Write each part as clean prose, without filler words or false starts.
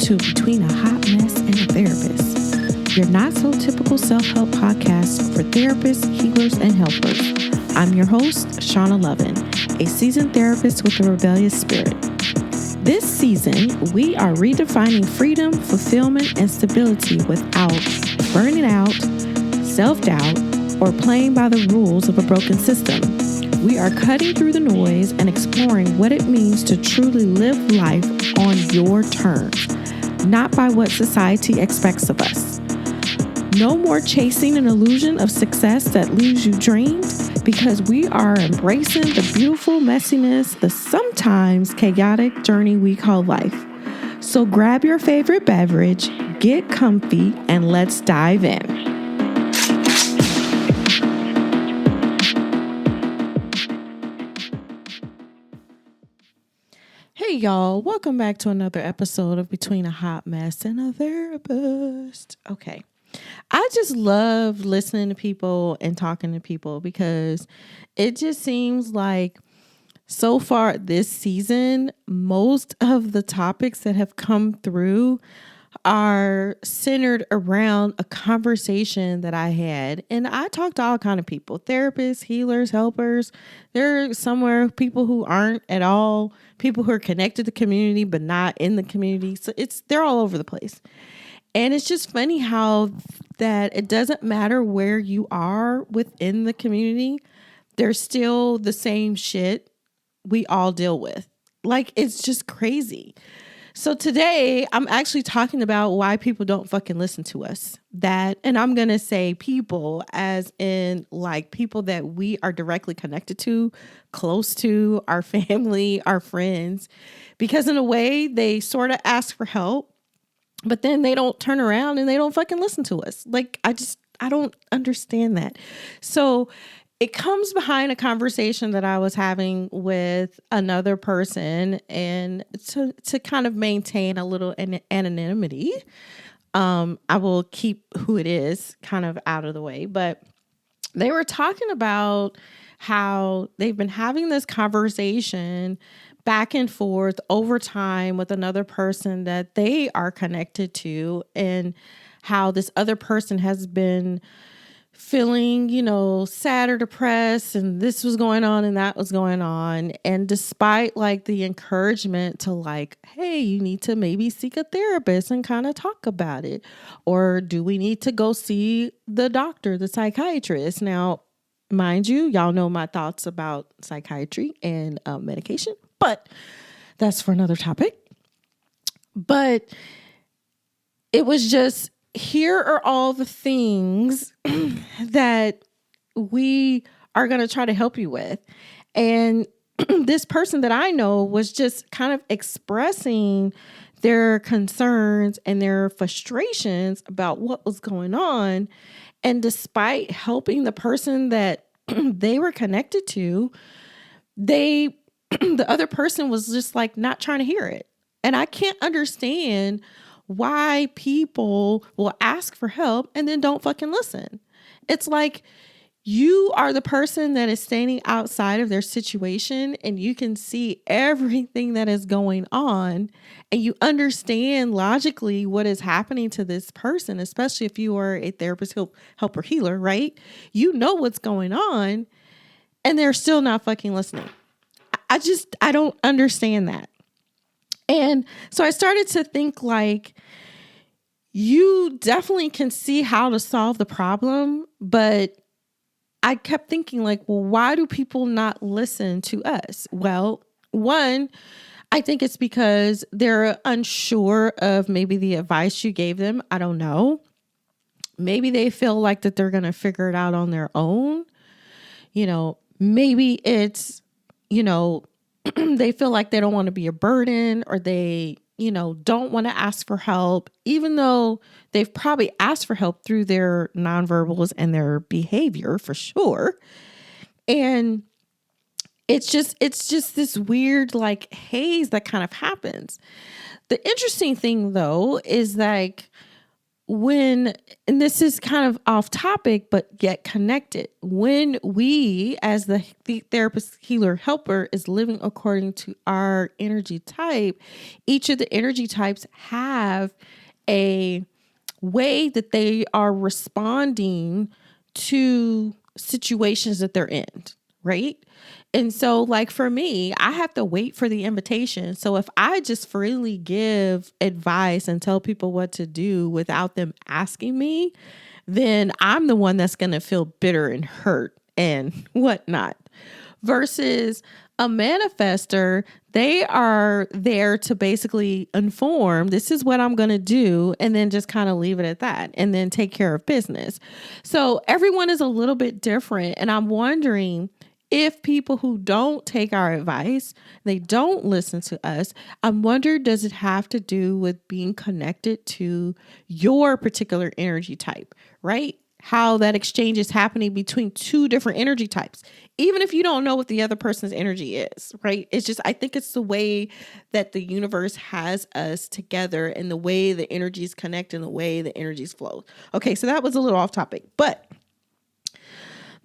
to Between a Hot Mess and a Therapist, your not so typical self-help podcast for therapists, healers, and helpers. I'm your host, Shauna Lovin, a seasoned therapist with a rebellious spirit. This season, we are redefining freedom, fulfillment, and stability without burning out, self-doubt, or playing by the rules of a broken system. We are cutting through the noise and exploring what it means to truly live life on your terms, not by what society expects of us. No more chasing an illusion of success that leaves you drained, because we are embracing the beautiful messiness, the sometimes chaotic journey we call life. So grab your favorite beverage, get comfy, and let's dive in. Hey y'all, welcome back to another episode of Between a Hot Mess and a Therapist. Okay. I just love listening to people and talking to people because it just seems like so far this season, most of the topics that have come through are centered around a conversation that I had. And I talk to all kind of people, therapists, healers, helpers. There are somewhere people who aren't at all, people who are connected to the community but not in the community. So they're all over the place. And it's just funny how that it doesn't matter where you are within the community, there's still the same shit we all deal with. Like, it's just crazy. So today I'm actually talking about why people don't fucking listen to us. And I'm going to say people as in like people that we are directly connected to, close to, our family, our friends, because in a way they sort of ask for help, but then they don't turn around and they don't fucking listen to us. Like, I don't understand that. So it comes behind a conversation that I was having with another person, and to kind of maintain a little anonymity, I will keep who it is kind of out of the way, but they were talking about how they've been having this conversation back and forth over time with another person that they are connected to, and how this other person has been feeling, sad or depressed, and this was going on and that was going on. And despite like the encouragement to like, hey, you need to maybe seek a therapist and kind of talk about it. Or do we need to go see the doctor, the psychiatrist? Now, mind you, y'all know my thoughts about psychiatry and medication, but that's for another topic. But it was just, here are all the things that we are going to try to help you with. And this person that I know was just kind of expressing their concerns and their frustrations about what was going on. And despite helping the person that they were connected to, the other person was just like not trying to hear it. And I can't understand why people will ask for help and then don't fucking listen. It's like you are the person that is standing outside of their situation and you can see everything that is going on and you understand logically what is happening to this person, especially if you are a therapist, helper, healer, right? You know what's going on and they're still not fucking listening. I don't understand that. And so I started to think like, you definitely can see how to solve the problem, but I kept thinking like, well, why do people not listen to us? Well, one, I think it's because they're unsure of maybe the advice you gave them. I don't know. Maybe they feel like that they're going to figure it out on their own. Maybe it's, they feel like they don't want to be a burden, or they, don't want to ask for help, even though they've probably asked for help through their nonverbals and their behavior for sure. And it's just this weird like haze that kind of happens. The interesting thing though is like when, and this is kind of off topic, but yet connected, when we, as the therapist, healer, helper, is living according to our energy type, each of the energy types have a way that they are responding to situations that they're in, right? And so, like for me, I have to wait for the invitation. So if I just freely give advice and tell people what to do without them asking me, then I'm the one that's going to feel bitter and hurt and whatnot. Versus a manifester, they are there to basically inform, this is what I'm going to do, and then just kind of leave it at that and then take care of business. So everyone is a little bit different. And I'm wondering if people who don't take our advice, they don't listen to us, I wonder, does it have to do with being connected to your particular energy type, right? How that exchange is happening between two different energy types, even if you don't know what the other person's energy is, right? It's just, I think it's the way that the universe has us together and the way the energies connect and the way the energies flow. Okay, so that was a little off topic, but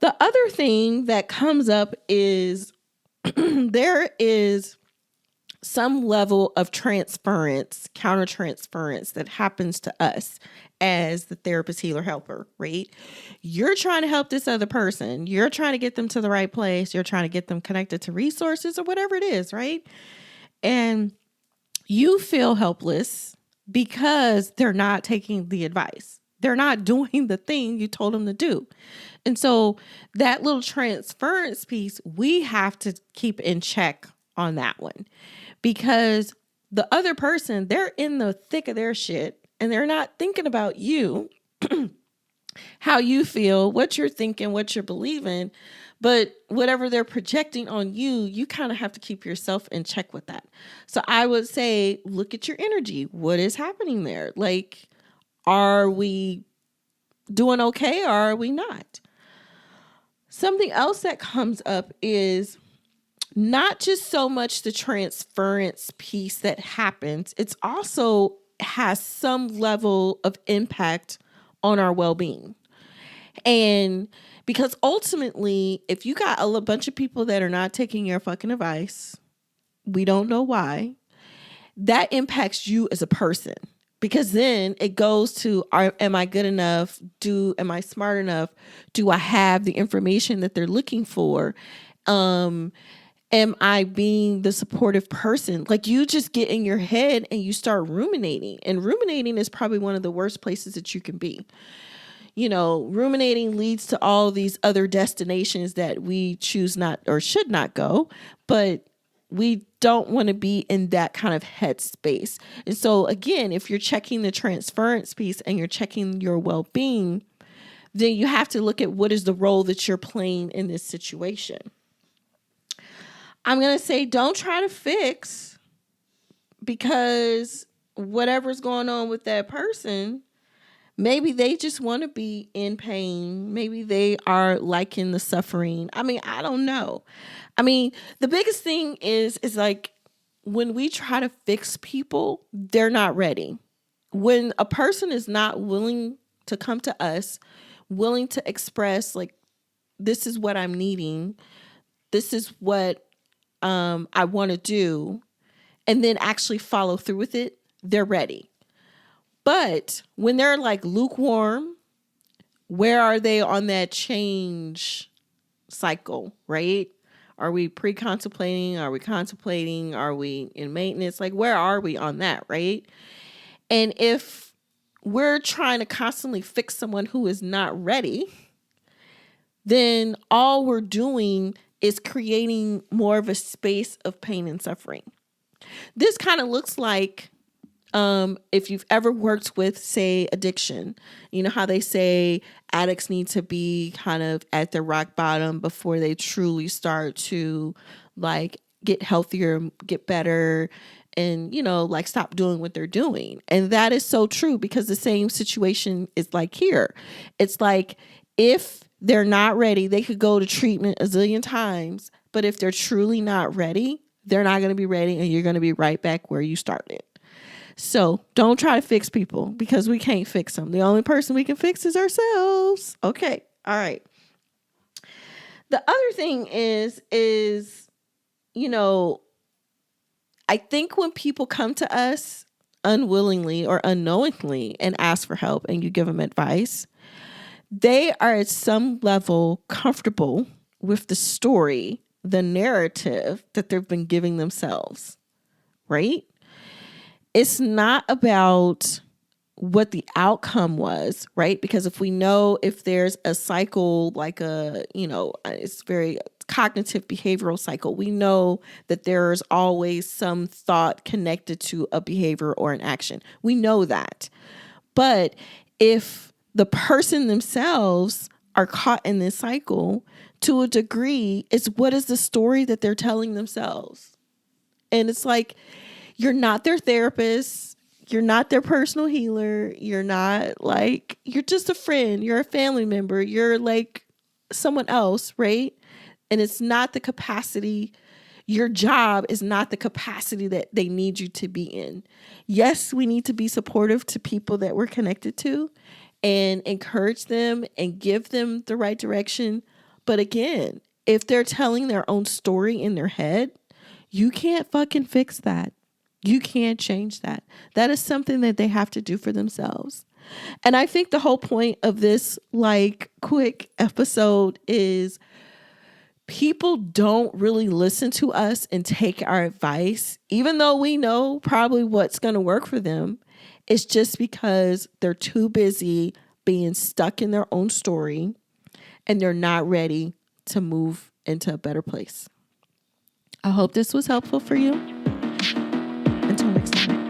the other thing that comes up is there is some level of transference, countertransference that happens to us as the therapist, healer, helper, right? You're trying to help this other person. You're trying to get them to the right place. You're trying to get them connected to resources or whatever it is, right? And you feel helpless because they're not taking the advice. They're not doing the thing you told them to do. And so that little transference piece, we have to keep in check on that one, because the other person, they're in the thick of their shit and they're not thinking about you, how you feel, what you're thinking, what you're believing, but whatever they're projecting on you, you kind of have to keep yourself in check with that. So I would say, look at your energy. What is happening there? Like, are we doing okay or are we not? Something else that comes up is not just so much the transference piece that happens, it's also has some level of impact on our well-being. And because ultimately, if you got a bunch of people that are not taking your fucking advice, we don't know why, that impacts you as a person. Because then it goes to, am I good enough? Am I smart enough? Do I have the information that they're looking for? Am I being the supportive person? Like, you just get in your head and you start ruminating. And ruminating is probably one of the worst places that you can be. You know, ruminating leads to all these other destinations that we choose not or should not go. But we don't want to be in that kind of headspace. And so again, if you're checking the transference piece and you're checking your well-being, then you have to look at what is the role that you're playing in this situation. I'm going to say, don't try to fix, because whatever's going on with that person, maybe they just want to be in pain. Maybe they are liking the suffering. I mean, I don't know. I mean, the biggest thing is like, when we try to fix people, they're not ready. When a person is not willing to come to us, willing to express, like, this is what I'm needing, this is what I want to do, and then actually follow through with it, they're ready. But when they're like lukewarm, where are they on that change cycle, right? Are we pre-contemplating? Are we contemplating? Are we in maintenance? Like, where are we on that, right? And if we're trying to constantly fix someone who is not ready, then all we're doing is creating more of a space of pain and suffering. This kind of looks like, if you've ever worked with, say, addiction, you know how they say addicts need to be kind of at their rock bottom before they truly start to, like, get healthier, get better, and, you know, like, stop doing what they're doing. And that is so true, because the same situation is like here. It's like, if they're not ready, they could go to treatment a zillion times, but if they're truly not ready, they're not going to be ready, and you're going to be right back where you started. So don't try to fix people because we can't fix them. The only person we can fix is ourselves. Okay. All right. The other thing is, I think when people come to us unwillingly or unknowingly and ask for help and you give them advice, they are at some level comfortable with the story, the narrative that they've been giving themselves, right? It's not about what the outcome was, right? Because if there's a cycle, like it's very cognitive behavioral cycle, we know that there's always some thought connected to a behavior or an action. We know that. But if the person themselves are caught in this cycle, to a degree, it's what is the story that they're telling themselves? And it's like, you're not their therapist. You're not their personal healer. You're just a friend. You're a family member. You're like someone else, right? And it's not the capacity. Your job is not the capacity that they need you to be in. Yes, we need to be supportive to people that we're connected to and encourage them and give them the right direction. But again, if they're telling their own story in their head, you can't fucking fix that. You can't change that. That is something that they have to do for themselves. And I think the whole point of this quick episode is people don't really listen to us and take our advice, even though we know probably what's going to work for them. It's just because they're too busy being stuck in their own story and they're not ready to move into a better place. I hope this was helpful for you. Until next time.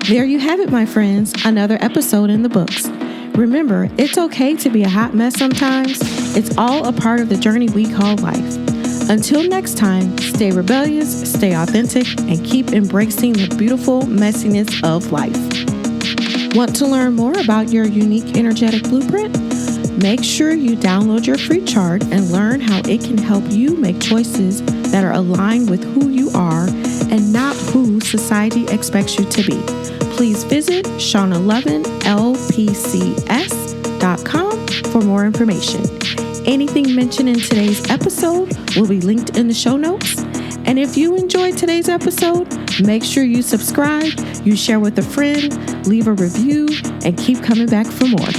There you have it, my friends. Another episode in the books. Remember, it's okay to be a hot mess sometimes. It's all a part of the journey we call life. Until next time, stay rebellious, stay authentic, and keep embracing the beautiful messiness of life. Want to learn more about your unique energetic blueprint? Make sure you download your free chart and learn how it can help you make choices that are aligned with who you are and not who society expects you to be. Please visit shauna11lpcs.com for more information. Anything mentioned in today's episode will be linked in the show notes. And if you enjoyed today's episode, make sure you subscribe, you share with a friend, leave a review, and keep coming back for more.